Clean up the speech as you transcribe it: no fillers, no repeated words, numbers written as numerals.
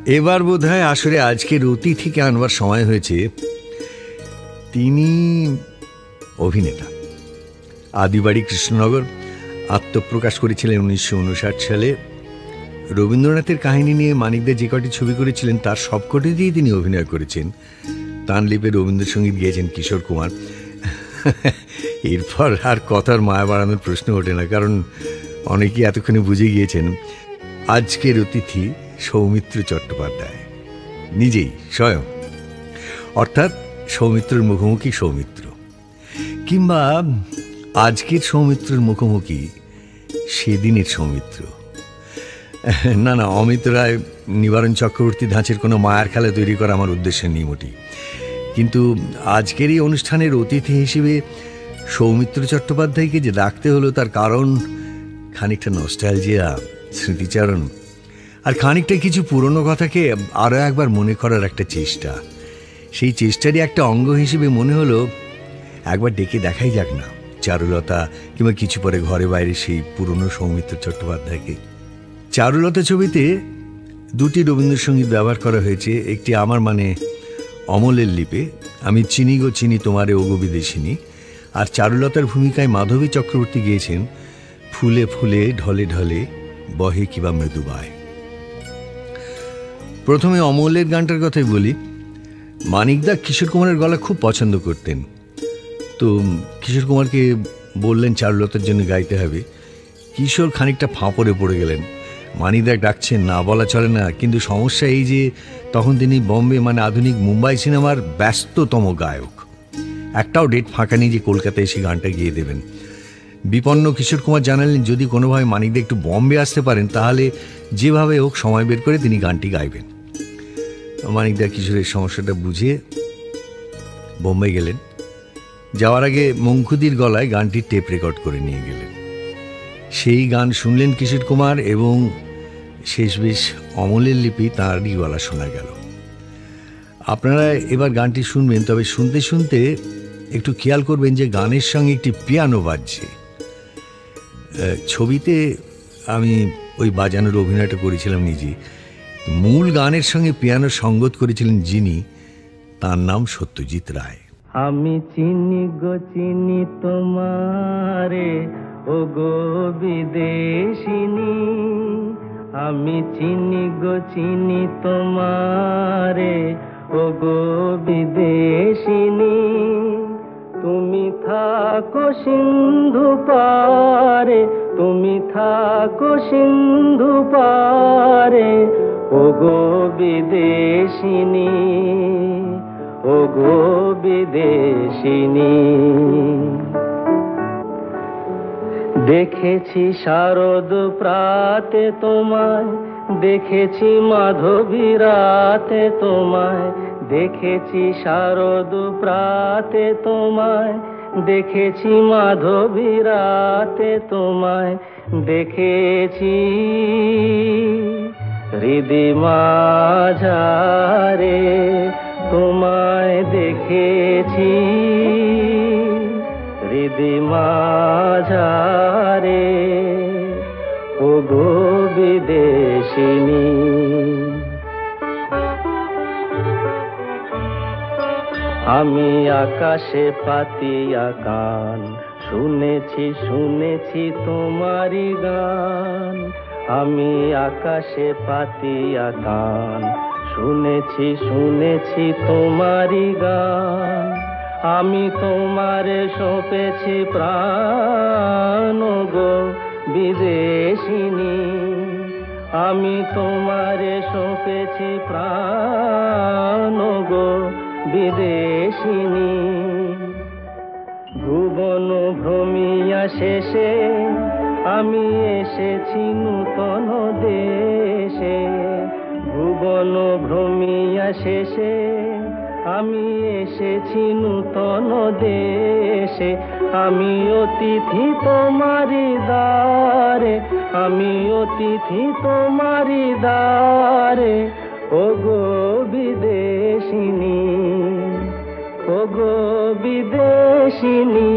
এবার বোধহয় আসলে আজকের অতিথিকে আনবার সময় হয়েছে। তিনি অভিনেতা, আদিবাড়ি কৃষ্ণনগর, আত্মপ্রকাশ করেছিলেন 1959 সালে। রবীন্দ্রনাথের কাহিনী নিয়ে মানিকদা যে কটি ছবি করেছিলেন তার সবকটিতেই তিনি অভিনয় করেছেন। তানলিপে রবীন্দ্রসঙ্গীত গিয়েছেন কিশোর কুমার। এরপর আর কথার মায়া বাড়ানোর প্রশ্ন ওঠে না, কারণ অনেকেই এতক্ষণে বুঝে গিয়েছেন আজকের অতিথি সৌমিত্র চট্টোপাধ্যায় নিজেই স্বয়ং, অর্থাৎ সৌমিত্রের মুখোমুখি সৌমিত্র, কিংবা আজকের সৌমিত্রের মুখোমুখি সেদিনের সৌমিত্র। না না, অমিত রায়, নিবারণ চক্রবর্তী ধাঁচের কোনো মায়ার খেলা তৈরি করা আমার উদ্দেশ্য নেই মোটেই। কিন্তু আজকের এই অনুষ্ঠানের অতিথি হিসেবে সৌমিত্র চট্টোপাধ্যায়কে যে ডাকতে হলো তার কারণ খানিকটা নস্টালজিয়া, স্মৃতিচারণ, আর খানিকটা কিছু পুরনো কথাকে আরও একবার মনে করার একটা চেষ্টা। সেই চেষ্টারই একটা অঙ্গ হিসেবে মনে হলো একবার ডেকে দেখাই যাক না চারুলতা, কিংবা কিছু পরে ঘরে বাইরে সেই পুরনো সৌমিত্র চট্টোপাধ্যায়কে। চারুলতা ছবিতে দুটি রবীন্দ্রসঙ্গীত ব্যবহার করা হয়েছে। একটি আমার মানে অমলের লিপে, আমি চিনি গো চিনি তোমারে ওগো বিদেশিনী, আর চারুলতার ভূমিকায় মাধবী চক্রবর্তী গিয়েছেন ফুলে ফুলে ঢলে ঢলে বহে কিবা মৃদুবায়। প্রথমে অমলের গানটার কথাই বলি। মানিকদা কিশোর কুমারের গলা খুব পছন্দ করতেন, তো কিশোর কুমারকে বললেন চারুলতার জন্য গাইতে হবে। কিশোর খানিকটা ফাঁপড়ে পড়ে গেলেন। মানিকদা ডাকছেন, না বলা চলে না, কিন্তু সমস্যা এই যে তখন তিনি বম্বে মানে আধুনিক মুম্বাই সিনেমার ব্যস্ততম গায়ক। একটাও ডেট ফাঁকা নেই যে কলকাতায় এসে গানটা গিয়ে দেবেন। বিপন্ন কিশোর কুমার জানালেন যদি কোনোভাবে মানিকদা একটু বম্বে আসতে পারেন তাহলে যেভাবে হোক সময় বের করে তিনি গানটি গাইবেন। মানিকদা কিশোরের সমস্যাটা বুঝে বোম্বে গেলেন। যাওয়ার আগে মঙ্কুদির গলায় গানটির টেপ রেকর্ড করে নিয়ে গেলেন। সেই গান শুনলেন কিশোর কুমার, এবং শেষ বেশ অমলের লিপি তাঁরই গলা শোনা গেল। আপনারা এবার গানটি শুনবেন, তবে শুনতে শুনতে একটু খেয়াল করবেন যে গানের সঙ্গে একটি পিয়ানো বাজছে। ছবিতে আমি ওই বাজানোর অভিনয়টা করেছিলাম নিজে। মূল গানের সঙ্গে পিয়ানোর সঙ্গত করেছিলেন যিনি, তার নাম সত্যজিৎ রায়। আমি চিনি গো চিনি তোমারে ওগো বিদেশিনী, আমি চিনি গো চিনি তোমারে ওগো বিদেশিনী, তুমি থাকো সিন্ধু পারে, তুমি থাকো সিন্ধু পারে ওগো বিদেশিনী, ওগো বিদেশিনী। দেখেছি শারদ প্রাতে তোমায়, দেখেছি মাধবী রাতে তোমায়, দেখেছি শারদ প্রাতে তোমায়, দেখেছি মাধবী রাতে তোমায়, দেখেছি হৃদি মাঝারে তোমায়, দেখেছি হৃদি মাঝারে ওগো বিদেশিনী। আমি আকাশে পাতিয়া গান শুনেছি, শুনেছি তোমারি গান, আমি আকাশে পাতিয়া গান শুনেছি, শুনেছি তোমারি গান, আমি তোমারে সঁপেছি প্রাণ গো বিদেশিনী, আমি তোমারে সঁপেছি প্রাণ গো বিদেশিনী। ভুবন ভ্রমিয়া শেষে আমি এসেছি নূতন দেশে, ভুবন ভ্রমিয়া শেষে আমি এসেছি নূতন দেশে, আমি অতিথি তোমারি দ্বারে, আমি অতিথি তোমারি দ্বারে ওগো বিদেশিনী, ওগো বিদেশিনী।